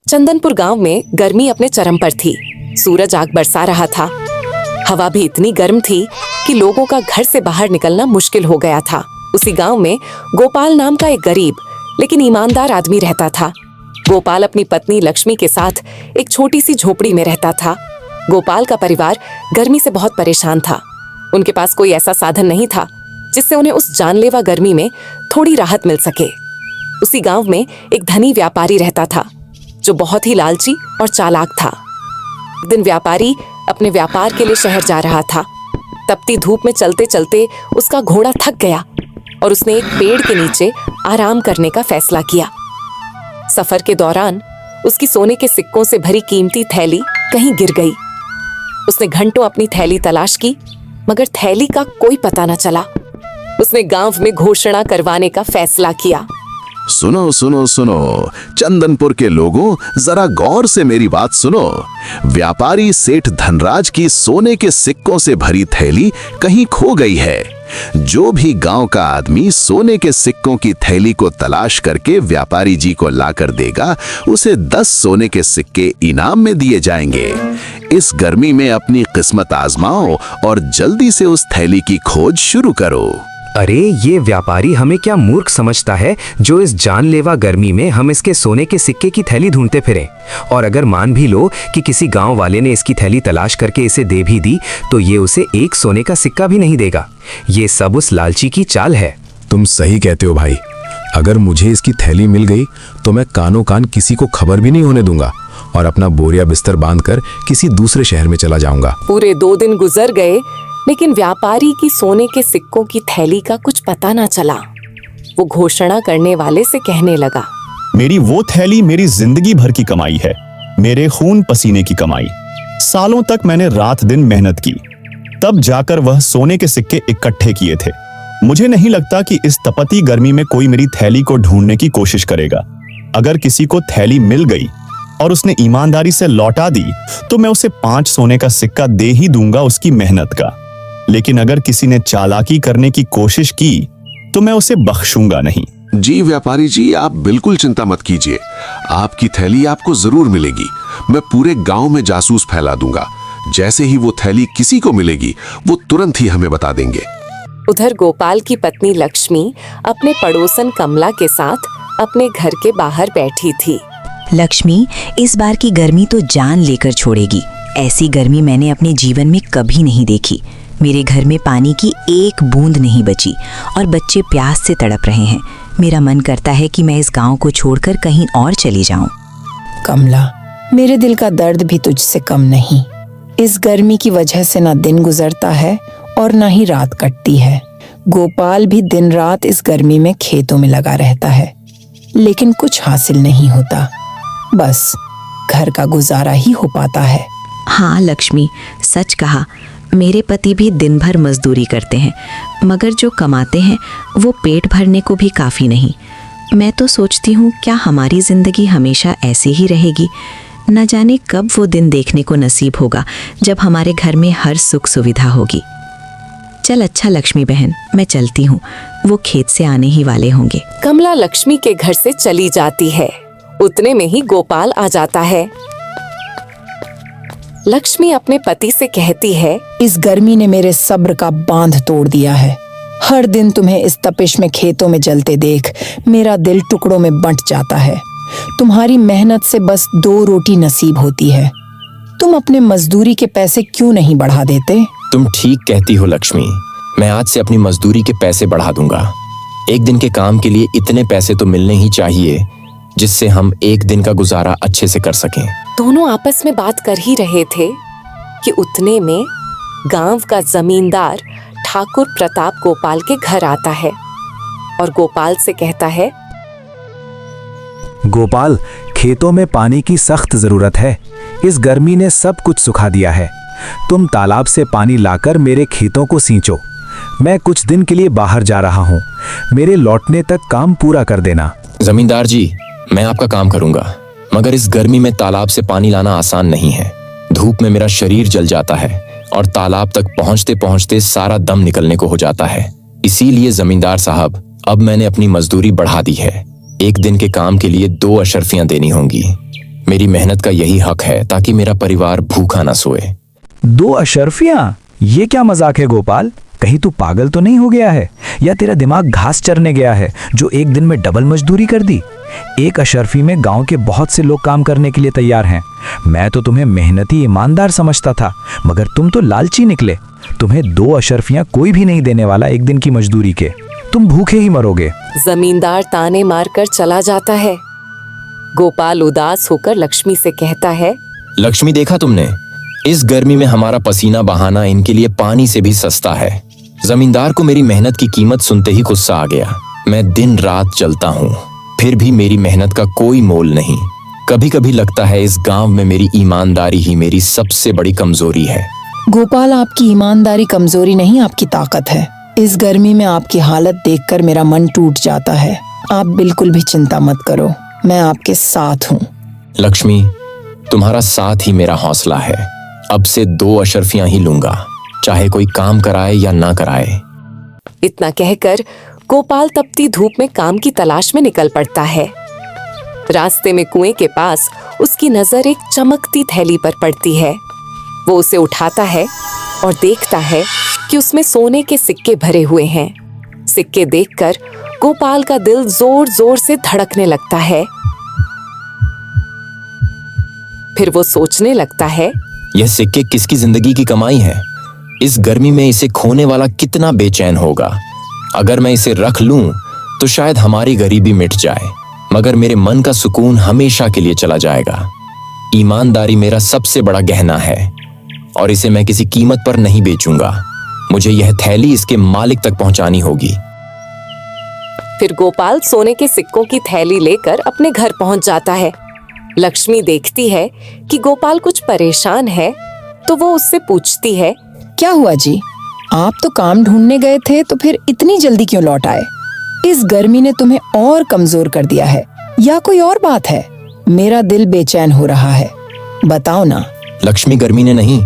चंदनपुर गांव में गर्मी अपने चरम पर थी। सूरज आग बरसा रहा था। हवा भी इतनी गर्म थी कि लोगों का घर से बाहर निकलना मुश्किल हो गया था। उसी गांव में गोपाल नाम का एक गरीब लेकिन ईमानदार आदमी रहता था। गोपाल अपनी पत्नी लक्ष्मी के साथ एक छोटी सी झोपड़ी में रहता था। गोपाल का परिवार गर्मी से बहुत परेशान था। उनके पास कोई ऐसा साधन नहीं था जिससे उन्हें उस जानलेवा गर्मी में थोड़ी राहत मिल सके। उसी गांव में एक धनी व्यापारी रहता था जो बहुत ही लालची और चालाक था। एक दिन व्यापारी अपने व्यापार के लिए शहर जा रहा था। तपती धूप में चलते चलते उसका घोड़ा थक गया और उसने एक पेड़ के नीचे आराम करने का फैसला किया। सफर के दौरान उसकी सोने के सिक्कों से भरी कीमती थैली कहीं गिर गई। उसने घंटों अपनी थैली तलाश की मगर थैली का कोई पता न चला। उसने गांव में घोषणा करवाने का फैसला किया। सुनो सुनो सुनो, चंदनपुर के लोगों, जरा गौर से मेरी बात सुनो। व्यापारी सेठ धनराज की सोने के सिक्कों से भरी थैली कहीं खो गई है। जो भी गांव का आदमी सोने के सिक्कों की थैली को तलाश करके व्यापारी जी को लाकर देगा, उसे 10 सोने के सिक्के इनाम में दिए जाएंगे। इस गर्मी में अपनी किस्मत आजमाओ और जल्दी से उस थैली की खोज शुरू करो। अरे ये व्यापारी हमें क्या मूर्ख समझता है जो इस जानलेवा गर्मी में हम इसके सोने के सिक्के की थैली ढूंढते फिरें। और अगर मान भी लो कि किसी गांव वाले ने इसकी थैली तलाश करके इसे दे भी दी तो ये उसे एक सोने का सिक्का भी नहीं देगा। ये सब उस लालची की चाल है। तुम सही कहते हो भाई। अगर मुझे इसकी थैली मिल गई तो मैं कानो कान किसी को खबर भी नहीं होने दूंगा और अपना बोरिया बिस्तर बांधकर किसी दूसरे शहर में चला जाऊंगा। पूरे 2 दिन गुजर गए लेकिन व्यापारी की सोने के सिक्कों की थैली का कुछ पता ना चला। वो घोषणा करने वाले से कहने लगा, मेरी वो थैली मेरी जिंदगी भर की कमाई है, मेरे खून पसीने की कमाई। सालों तक मैंने रात दिन मेहनत की, तब जाकर वह सोने के सिक्के इकट्ठे किए थे। मुझे नहीं लगता कि इस तपती गर्मी में कोई मेरी थैली को ढूंढने की कोशिश करेगा। अगर किसी को थैली मिल गई और उसने ईमानदारी से लौटा दी तो मैं उसे 5 सोने का सिक्का दे ही दूंगा उसकी मेहनत का। लेकिन अगर किसी ने चालाकी करने की कोशिश की तो मैं उसे बख्शूंगा नहीं। जी व्यापारी जी, आप बिल्कुल चिंता मत कीजिए। आपकी थैली आपको जरूर मिलेगी। मैं पूरे गांव में जासूस फैला दूंगा। जैसे ही वो थैली किसी को मिलेगी वो तुरंत ही हमें बता देंगे। उधर गोपाल की पत्नी लक्ष्मी अपने पड़ोसन कमला के साथ अपने घर के बाहर बैठी थी। लक्ष्मी, इस बार की गर्मी तो जान लेकर छोड़ेगी। ऐसी गर्मी मैंने अपने जीवन में कभी नहीं देखी। मेरे घर में पानी की एक बूंद नहीं बची और बच्चे प्यास से तड़प रहे हैं। मेरा मन करता है कि मैं इस गांव को छोड़कर कहीं और चली जाऊं। कमला, मेरे दिल का दर्द भी तुझसे कम नहीं। इस गर्मी की वजह से ना दिन गुजरता है और ना ही रात कटती है। गोपाल भी दिन रात इस गर्मी में खेतों में लगा रहता है लेकिन कुछ हासिल नहीं होता। बस घर का गुजारा ही हो पाता है। हाँ लक्ष्मी, सच कहा। मेरे पति भी दिन भर मजदूरी करते हैं मगर जो कमाते हैं वो पेट भरने को भी काफ़ी नहीं। मैं तो सोचती हूँ क्या हमारी ज़िंदगी हमेशा ऐसे ही रहेगी। न जाने कब वो दिन देखने को नसीब होगा जब हमारे घर में हर सुख सुविधा होगी। चल अच्छा लक्ष्मी बहन, मैं चलती हूँ। वो खेत से आने ही वाले होंगे। कमला लक्ष्मी के घर से चली जाती है। उतने में ही गोपाल आ जाता है। लक्ष्मी अपने पति से कहती है, इस गर्मी ने मेरे सब्र का बांध तोड़ दिया है। हर दिन तुम्हें इस तपिश में खेतों में जलते देख मेरा दिल टुकड़ों में बंट जाता है। तुम्हारी मेहनत से बस 2 रोटी नसीब होती है। तुम अपने मजदूरी के पैसे क्यों नहीं बढ़ा देते? तुम ठीक कहती हो लक्ष्मी। मैं आज से अपनी मजदूरी के पैसे बढ़ा दूंगा। एक दिन के काम के लिए इतने पैसे तो मिलने ही चाहिए जिससे हम एक दिन का गुजारा अच्छे से कर सकें। दोनों आपस में बात कर ही रहे थे कि उतने में गांव का जमींदार ठाकुर प्रताप गोपाल के घर आता है और गोपाल से कहता है, गोपाल, खेतों में पानी की सख्त जरूरत है। इस गर्मी ने सब कुछ सुखा दिया है। तुम तालाब से पानी लाकर मेरे खेतों को सींचो। मैं कुछ दिन के लिए बाहर जा रहा हूँ। मेरे लौटने तक काम पूरा कर देना। जमींदार जी, मैं आपका काम करूंगा मगर इस गर्मी में तालाब से पानी लाना आसान नहीं है। धूप में मेरा शरीर जल जाता है और तालाब तक पहुंचते पहुंचते सारा दम निकलने को हो जाता है। इसीलिए जमींदार साहब, अब मैंने अपनी मजदूरी बढ़ा दी है। एक दिन के काम के लिए 2 अशर्फियां देनी होंगी। मेरी मेहनत का यही हक है ताकि मेरा परिवार भूखा ना सोए। 2 अशर्फियां? ये क्या मजाक है गोपाल? कहीं तू पागल तो नहीं हो गया है, या तेरा दिमाग घास चरने गया है जो एक दिन में डबल मजदूरी कर दी? 1 अशर्फी में गांव के बहुत से लोग काम करने के लिए तैयार हैं। मैं तो तुम्हें मेहनती ईमानदार समझता था, मगर तुम तो लालची निकले। तुम्हें 2 अशर्फियां कोई भी नहीं देने वाला एक दिन की मजदूरी के। तुम भूखे ही मरोगे। जमींदार ताने मारकर चला जाता है। गोपाल उदास होकर लक्ष्मी से कहता है, लक्ष्मी, देखा तुमने, इस गर्मी में हमारा पसीना बहाना इनके लिए पानी से भी सस्ता है। जमींदार को मेरी मेहनत की कीमत सुनते ही गुस्सा आ गया। मैं दिन रात चलता हूँ, फिर भी मेरी मेहनत का कोई मोल नहीं। कभी कभी लगता है इस गांव में मेरी ईमानदारी ही मेरी सबसे बड़ी कमजोरी है। गोपाल, आपकी ईमानदारी कमजोरी नहीं, आपकी ताकत है। इस गर्मी में आपकी हालत देखकर मेरा मन टूट जाता है। आप बिल्कुल भी चिंता मत करो, मैं आपके साथ हूँ। लक्ष्मी, तुम्हारा साथ ही मेरा हौसला है। अब से 2 अशर्फियां ही लूंगा, चाहे कोई काम कराए या ना कराए। इतना कहकर गोपाल तपती धूप में काम की तलाश में निकल पड़ता है। रास्ते में कुएं के पास उसकी नजर एक चमकती थैली पर पड़ती है। वो उसे उठाता है और देखता है कि उसमें सोने के सिक्के भरे हुए हैं। सिक्के देखकर गोपाल का दिल जोर जोर से धड़कने लगता है। फिर वो सोचने लगता है, यह सिक्के किसकी जिंदगी की कमाई है? इस गर्मी में इसे खोने वाला कितना बेचैन होगा। अगर मैं इसे रख लूं तो शायद हमारी गरीबी मिट जाए, मगर मेरे मन का सुकून हमेशा के लिए चला जाएगा। ईमानदारी मेरा सबसे बड़ा गहना है और इसे मैं किसी कीमत पर नहीं बेचूंगा। मुझे यह थैली इसके मालिक तक पहुंचानी होगी। फिर गोपाल सोने के सिक्कों की थैली लेकर अपने घर पहुंच जाता है। लक्ष्मी देखती है कि गोपाल कुछ परेशान है, तो वो उससे पूछती है, क्या हुआ जी? आप तो काम ढूंढने गए थे, तो फिर इतनी जल्दी क्यों लौट आए? इस गर्मी ने तुम्हें और कमजोर कर दिया है या कोई और बात है? मेरा दिल बेचैन हो रहा है, बताओ ना। लक्ष्मी, गर्मी ने नहीं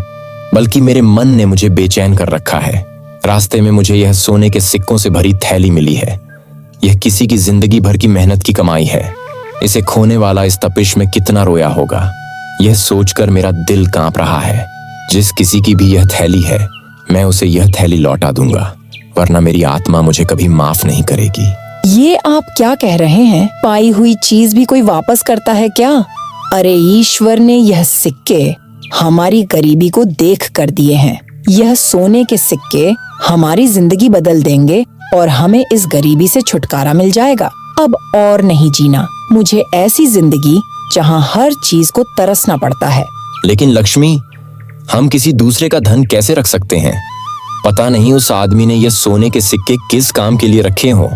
बल्कि मेरे मन ने मुझे बेचैन कर रखा है। रास्ते में मुझे यह सोने के सिक्कों से भरी थैली मिली है। यह किसी की जिंदगी भर की मेहनत की कमाई है। इसे खोने वाला इस तपिश में कितना रोया होगा, यह सोचकर मेरा दिल कांप रहा है। जिस किसी की भी यह थैली है, मैं उसे यह थैली लौटा दूंगा, वरना मेरी आत्मा मुझे कभी माफ नहीं करेगी। ये आप क्या कह रहे हैं? पाई हुई चीज भी कोई वापस करता है क्या? अरे ईश्वर ने यह सिक्के हमारी गरीबी को देख कर दिए हैं। यह सोने के सिक्के हमारी जिंदगी बदल देंगे और हमें इस गरीबी से छुटकारा मिल जाएगा। अब और नहीं जीना, मुझे ऐसी जिंदगी जहाँ हर चीज को तरसना पड़ता है। लेकिन लक्ष्मी, हम किसी दूसरे का धन कैसे रख सकते हैं? पता नहीं उस आदमी ने यह सोने के सिक्के किस काम के लिए रखे हो।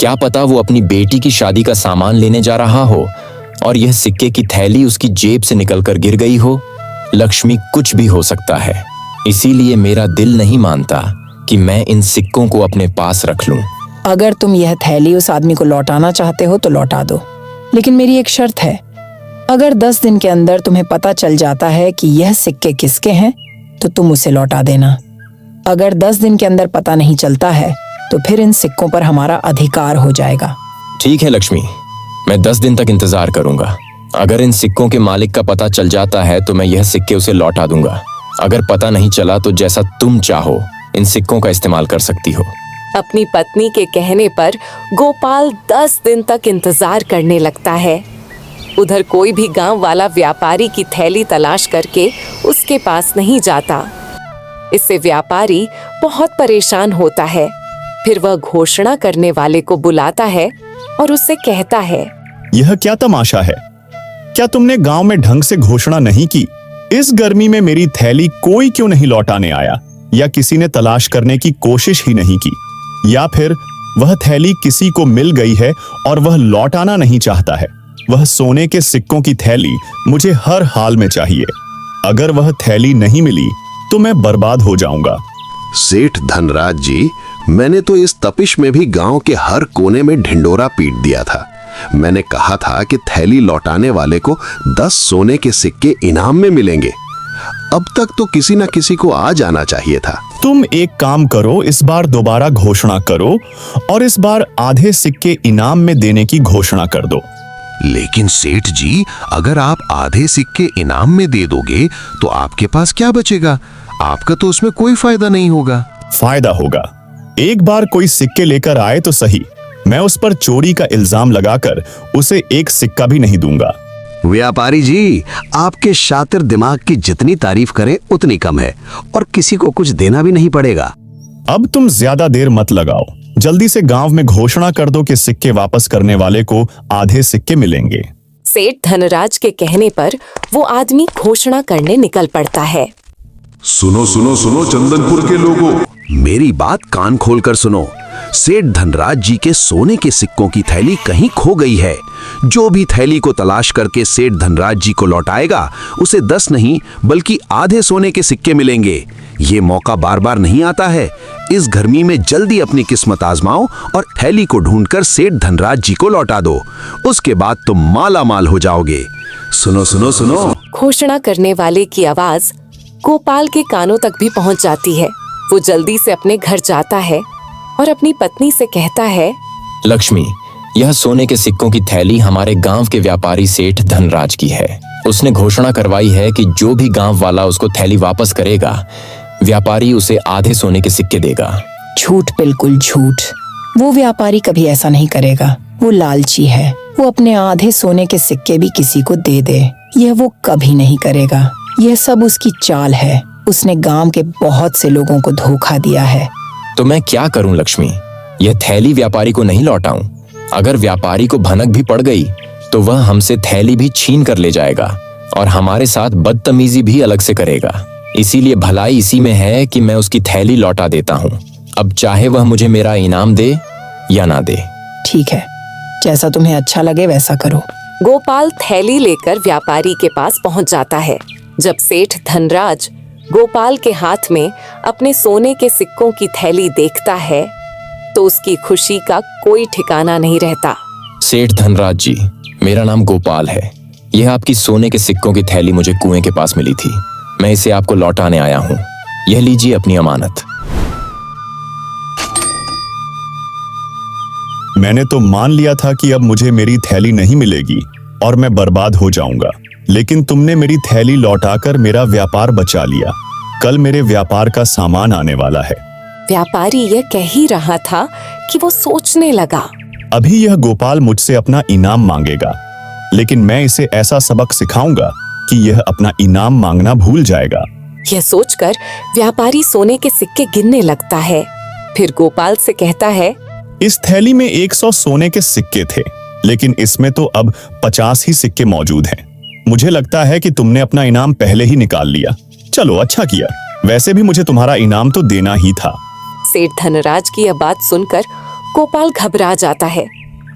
क्या पता वो अपनी बेटी की शादी का सामान लेने जा रहा हो और यह सिक्के की थैली उसकी जेब से निकलकर गिर गई हो। लक्ष्मी, कुछ भी हो सकता है, इसीलिए मेरा दिल नहीं मानता कि मैं इन सिक्कों को अपने पास रख लूं। अगर तुम यह थैली उस आदमी को लौटाना चाहते हो तो लौटा दो, लेकिन मेरी एक शर्त है। अगर 10 दिन के अंदर तुम्हें पता चल जाता है कि यह सिक्के किसके हैं, तो तुम उसे लौटा देना। अगर 10 दिन के अंदर पता नहीं चलता है, तो फिर इन सिक्कों पर हमारा अधिकार हो जाएगा। ठीक है लक्ष्मी, मैं 10 दिन तक इंतजार करूंगा। अगर इन सिक्कों के मालिक का पता चल जाता है तो मैं यह सिक्के उसे लौटा दूंगा। अगर पता नहीं चला तो जैसा तुम चाहो इन सिक्कों का इस्तेमाल कर सकती हो। अपनी पत्नी के कहने पर गोपाल 10 दिन तक इंतजार करने लगता है। उधर कोई भी गांव वाला व्यापारी की थैली तलाश करके उसके पास नहीं जाता। इससे व्यापारी बहुत परेशान होता है। फिर वह घोषणा करने वाले को बुलाता है और उससे कहता है, यह क्या तमाशा है? क्या तुमने गांव में ढंग से घोषणा नहीं की? इस गर्मी में मेरी थैली कोई क्यों नहीं लौटाने आया, या किसी ने तलाश करने की कोशिश ही नहीं की, या फिर वह थैली किसी को मिल गई है और वह लौटाना नहीं चाहता है। वह सोने के सिक्कों की थैली मुझे हर हाल में चाहिए। अगर वह थैली नहीं मिली तो मैं बर्बाद हो जाऊंगा। सेठ धनराज जी, मैंने तो इस तपिश में भी गांव के हर कोने में ढिंडोरा पीट दिया था। मैंने कहा था कि थैली लौटाने वाले को 10 सोने के सिक्के इनाम में मिलेंगे। अब तक तो किसी न किसी को आ जाना चाहिए था। तुम एक काम करो, इस बार दोबारा घोषणा करो और इस बार आधे सिक्के इनाम में देने की घोषणा कर दो। लेकिन सेठ जी, अगर आप आधे सिक्के इनाम में दे दोगे तो आपके पास क्या बचेगा? आपका तो उसमें कोई फायदा नहीं होगा। फायदा होगा। एक बार कोई सिक्के लेकर आए तो सही, मैं उस पर चोरी का इल्जाम लगाकर उसे एक सिक्का भी नहीं दूंगा। व्यापारी जी, आपके शातिर दिमाग की जितनी तारीफ करें उतनी कम है, और किसी को कुछ देना भी नहीं पड़ेगा। अब तुम ज्यादा देर मत लगाओ, जल्दी से गांव में घोषणा कर दो कि सिक्के वापस करने वाले को आधे सिक्के मिलेंगे। सेठ धनराज के कहने पर वो आदमी घोषणा करने निकल पड़ता है। सुनो सुनो सुनो चंदनपुर के लोगों, मेरी बात कान खोलकर सुनो। सेठ धनराज जी के सोने के सिक्कों की थैली कहीं खो गई है। जो भी थैली को तलाश करके सेठ धनराज जी को लौटाएगा, उसे 10 नहीं बल्कि आधे सोने के सिक्के मिलेंगे। ये मौका बार बार नहीं आता है। इस गर्मी में जल्दी अपनी किस्मत आजमाओ और थैली को ढूंढकर सेठ धनराज जी को लौटा दो। उसके बाद तुम माला माल हो जाओगे। सुनो सुनो सुनो। घोषणा करने वाले की आवाज गोपाल के कानों तक भी पहुंच जाती है। वो जल्दी से अपने घर जाता है और अपनी पत्नी से कहता है, लक्ष्मी, यह सोने के सिक्कों की थैली हमारे गांव के व्यापारी सेठ धनराज की है। उसने घोषणा करवाई है कि जो भी गांव वाला उसको थैली वापस करेगा, व्यापारी उसे आधे सोने के सिक्के देगा। झूठ, बिल्कुल झूठ। वो व्यापारी कभी ऐसा नहीं करेगा। वो लालची है। वो अपने आधे सोने के सिक्के भी किसी को दे दे, यह वो कभी नहीं करेगा। यह सब उसकी चाल है। उसने गांव के बहुत से लोगों को धोखा दिया है। तो मैं क्या करूं लक्ष्मी? यह थैली व्यापारी को नहीं लौटाऊं? अगर व्यापारी को भनक भी पड़ गई तो वह हमसे थैली भी छीन कर ले जाएगा और हमारे साथ बदतमीजी भी अलग से करेगा। इसीलिए भलाई इसी में है कि मैं उसकी थैली लौटा देता हूँ। अब चाहे वह मुझे मेरा इनाम दे या ना दे। ठीक है, जैसा तुम्हें अच्छा लगे वैसा करो। गोपाल थैली लेकर व्यापारी के पास पहुंच जाता है। जब सेठ धनराज गोपाल के हाथ में अपने सोने के सिक्कों की थैली देखता है तो उसकी खुशी का कोई ठिकाना नहीं रहता। सेठ धनराज जी, मेरा नाम गोपाल है। यह आपकी सोने के सिक्कों की थैली मुझे कुएं के पास मिली थी। मैं इसे आपको लौटाने आया हूँ। यह लीजिए अपनी अमानत। मैंने तो मान लिया था कि अब मुझे मेरी थैली नहीं मिलेगी और मैं बर्बाद हो जाऊंगा, लेकिन तुमने मेरी थैली लौटाकर मेरा व्यापार बचा लिया। कल मेरे व्यापार का सामान आने वाला है। व्यापारी यह कह ही रहा था कि वो सोचने लगा, अभी यह गोपाल मुझसे अपना इनाम मांगेगा, लेकिन मैं इसे ऐसा सबक सिखाऊंगा कि यह अपना इनाम मांगना भूल जाएगा। यह सोचकर व्यापारी सोने के सिक्के गिनने लगता है। फिर गोपाल से कहता है, इस थैली में 100 सोने के सिक्के थे, लेकिन इसमें तो अब 50 ही सिक्के मौजूद हैं। मुझे लगता है कि तुमने अपना इनाम पहले ही निकाल लिया। चलो, अच्छा किया। वैसे भी मुझे तुम्हारा इनाम तो देना ही था। सेठ धनराज की यह बात सुनकर गोपाल घबरा जाता है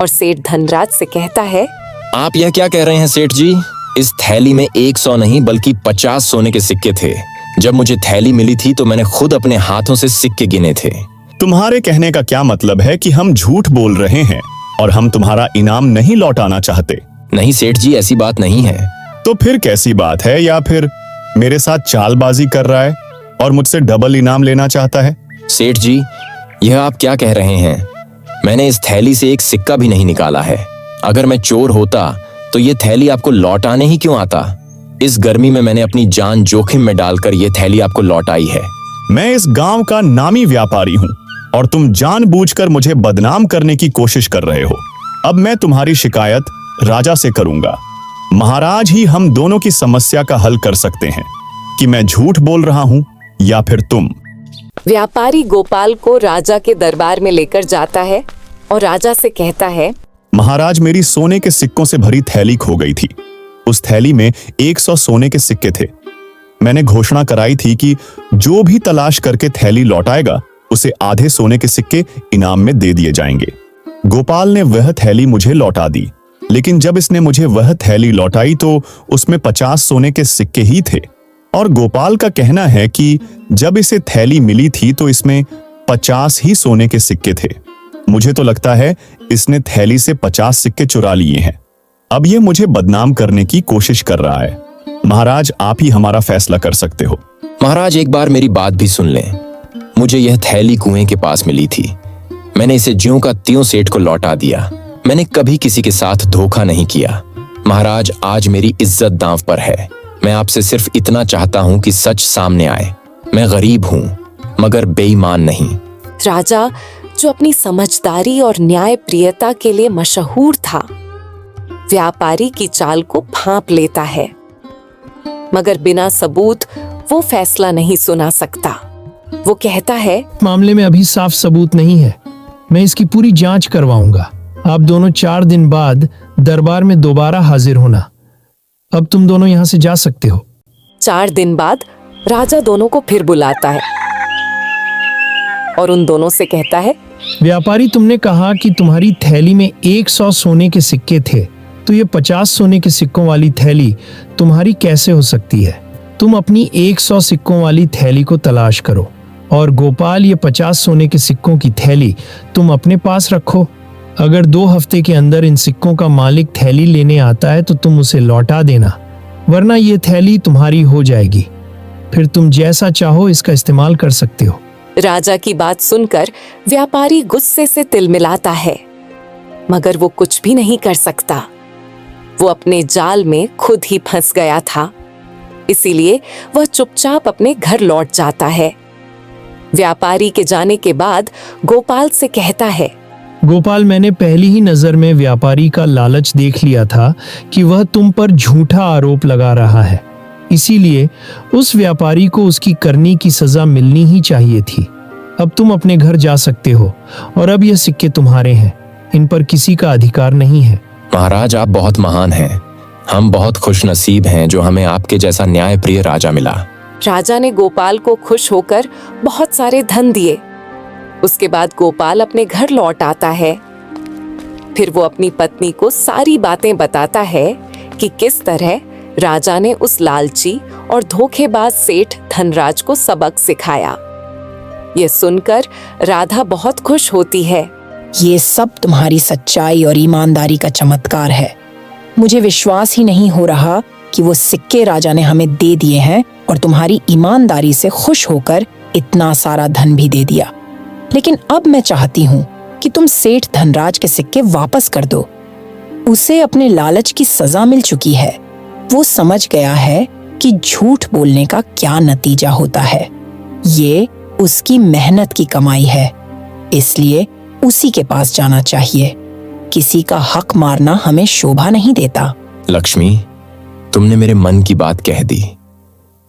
और सेठ धनराज से कहता है, आप यह क्या कह रहे हैं सेठ जी? इस थैली में 100 नहीं बल्कि 50 सोने के सिक्के थे। जब मुझे थैली मिली थी तो मैंने खुद अपने हाथों से सिक्के गिने थे। तुम्हारे कहने का क्या मतलब है कि हम झूठ बोल रहे हैं और हम तुम्हारा इनाम नहीं लौटाना चाहते? नहीं सेठ जी, ऐसी बात नहीं है। तो फिर कैसी बात है? या फिर मेरे साथ चालबाजी कर रहा है और मुझसे डबल इनाम लेना चाहता है? सेठ जी, यह आप क्या कह रहे हैं? मैंने इस थैली से एक सिक्का भी नहीं निकाला है। अगर मैं चोर होता तो ये थैली आपको लौटाने ही क्यों आता? इस गर्मी में मैंने अपनी जान जोखिम में डालकर ये थैली आपको लौटाई है। मैं इस गांव का नामी व्यापारी हूं और तुम जानबूझकर मुझे बदनाम करने की कोशिश कर रहे हो। अब मैं तुम्हारी शिकायत राजा से करूंगा। महाराज ही हम दोनों की समस्या का हल कर सकते हैं कि मैं झूठ बोल रहा हूं या फिर तुम। व्यापारी गोपाल को राजा के दरबार में लेकर जाता है और राजा से कहता है, महाराज, मेरी सोने के सिक्कों से भरी थैली खो गई थी। उस थैली में 100 सोने के सिक्के थे। मैंने घोषणा कराई थी कि जो भी तलाश करके थैली लौटाएगा उसे आधे सोने के सिक्के इनाम में दे दिए जाएंगे। गोपाल ने वह थैली मुझे लौटा दी, लेकिन जब इसने मुझे वह थैली लौटाई तो उसमें 50 सोने के सिक्के ही थे। और गोपाल का कहना है कि जब इसे थैली मिली थी तो इसमें 50 ही सोने के सिक्के थे। मुझे तो लगता है इसने थैली से 50 सिक्के चुरा लिए हैं। अब ये मुझे बदनाम करने की कोशिश कर रहा है। महाराज, आप ही हमारा फैसला कर सकते हो। महाराज, एक बार मेरी बात भी सुन लें। मुझे यह थैली कुएं के पास मिली थी। मैंने इसे ज्यों का त्यों सेठ को लौटा दिया। मैंने कभी किसी के साथ धोखा नहीं किया। महाराज, आज मेरी इज्जत दांव पर है। मैं आपसे सिर्फ इतना चाहता हूं कि सच सामने आए। मैं गरीब हूं, मगर बेईमान नहीं। राजा, जो अपनी समझदारी और न्यायप्रियता के लिए मशहूर था, व्यापारी की चाल को भांप लेता है, मगर बिना सबूत वो फैसला नहीं सुना सकता। वो कहता है, मामले में अभी साफ सबूत नहीं है। मैं इसकी पूरी जांच करवाऊंगा। आप दोनों 4 दिन बाद दरबार में दोबारा हाजिर होना। अब तुम दोनों यहाँ से जा सकते हो। 4 दिन बाद राजा दोनों को फिर बुलाता है और उन दोनों से कहता है, व्यापारी, तुमने कहा कि तुम्हारी थैली में 100 सोने के सिक्के थे, तो ये 50 सोने के सिक्कों वाली थैली तुम्हारी कैसे हो सकती है? तुम अपनी 100 सिक्कों वाली थैली को तलाश करो और गोपाल, ये 50 सोने के सिक्कों की थैली तुम अपने पास रखो। अगर 2 हफ्ते के अंदर इन सिक्कों का मालिक थैली लेने आता है तो तुम उसे लौटा देना, वरना ये थैली तुम्हारी हो जाएगी। फिर तुम जैसा चाहो इसका इस्तेमाल कर सकते हो। राजा की बात सुनकर व्यापारी गुस्से से तिलमिलाता है, मगर वो कुछ भी नहीं कर सकता। वो अपने जाल में खुद ही फंस गया था, इसीलिए वह चुपचाप अपने घर लौट जाता है। व्यापारी के जाने के बाद गोपाल से कहता है, गोपाल, मैंने पहली ही नजर में व्यापारी का लालच देख लिया था कि वह तुम पर झूठा आरोप लगा रहा है। इसीलिए उस व्यापारी को उसकी करनी की सजा मिलनी ही चाहिए थी। अब तुम अपने घर जा सकते हो और अब ये सिक्के तुम्हारे हैं, इन पर किसी का अधिकार नहीं है। महाराज, आप बहुत महान हैं। हम बहुत खुशनसीब हैं जो हमें आपके जैसा न्यायप्रिय राजा मिला। राजा ने गोपाल को खुश होकर बहुत सारे धन दिए। उसके बाद गोपाल अपने घर लौट आता है। फिर वो अपनी पत्नी को सारी बातें बताता है कि किस तरह राजा ने उस लालची और धोखेबाज सेठ धनराज को सबक सिखाया। ये सुनकर राधा बहुत खुश होती है। ये सब तुम्हारी सच्चाई और ईमानदारी का चमत्कार है। मुझे विश्वास ही नहीं हो रहा कि वो सिक्के राजा ने हमें दे दिए हैं और तुम्हारी ईमानदारी से खुश होकर इतना सारा धन भी दे दिया। लेकिन अब मैं चाहती हूँ कि तुम सेठ धनराज के सिक्के वापस कर दो। उसे अपने लालच की सजा मिल चुकी है। वो समझ गया है कि झूठ बोलने का क्या नतीजा होता है। ये उसकी मेहनत की कमाई है, इसलिए उसी के पास जाना चाहिए। किसी का हक मारना हमें शोभा नहीं देता। लक्ष्मी, तुमने मेरे मन की बात कह दी।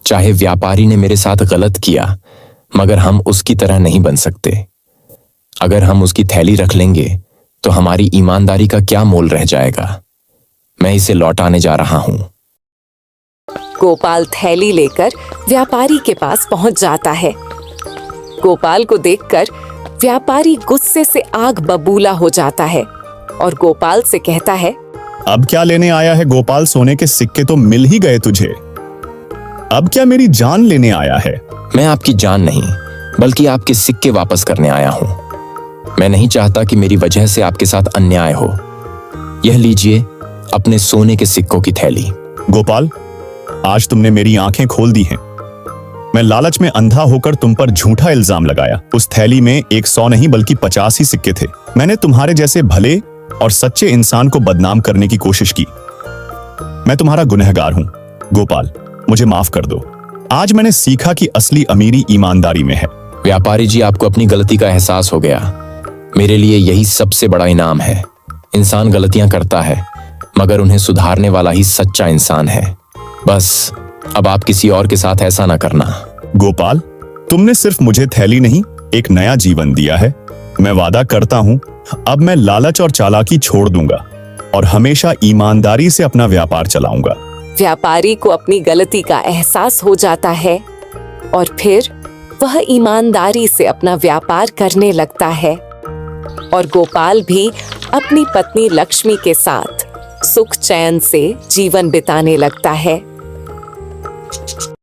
चाहे व्यापारी ने मेरे साथ गलत किया, मगर हम उसकी तरह नहीं बन सकते। अगर हम उसकी थैली रख लेंगे तो हमारी ईमानदारी का क्या मोल रह जाएगा। मैं इसे लौटाने जा रहा हूं। गोपाल थैली लेकर व्यापारी के पास पहुंच जाता है। गोपाल को देखकर व्यापारी गुस्से से आग बबूला हो जाता है और गोपाल से कहता है, अब क्या लेने आया है गोपाल? सोने के सिक्के तो मिल ही गए तुझे। अब क्या मेरी जान लेने आया है? मैं आपकी जान नहीं, बल्कि आपके सिक्के वापस करने आया हूं। मैं नहीं चाहता कि मेरी वजह से आपके साथ अन्याय हो। यह लीजिए अपने सोने के सिक्कों की थैली। गोपाल, आज तुमने मेरी आंखें खोल दी हैं। मैं लालच में अंधा होकर तुम पर झूठा इल्जाम लगाया। उस थैली में 100 नहीं बल्कि 50 ही सिक्के थे। मैंने तुम्हारे जैसे भले और सच्चे इंसान को बदनाम करने की कोशिश की। मैं तुम्हारा गुनहगार हूं गोपाल, मुझे माफ कर दो। आज मैंने सीखा कि असली अमीरी ईमानदारी में है। व्यापारी जी, आपको अपनी गलती का एहसास हो गया। मेरे लिए यही सबसे बड़ा इनाम है। इंसान गलतियां करता है, मगर उन्हें सुधारने वाला ही सच्चा इंसान है। बस अब आप किसी और के साथ ऐसा ना करना। गोपाल, तुमने सिर्फ मुझे थैली नहीं, एक नया जीवन दिया है। मैं वादा करता हूं, अब मैं लालच और चालाकी छोड़ दूंगा और हमेशा ईमानदारी से अपना व्यापार चलाऊंगा। व्यापारी को अपनी गलती का एहसास हो जाता है और फिर वह ईमानदारी से अपना व्यापार करने लगता है और गोपाल भी अपनी पत्नी लक्ष्मी के साथ सुख चैन से जीवन बिताने लगता है।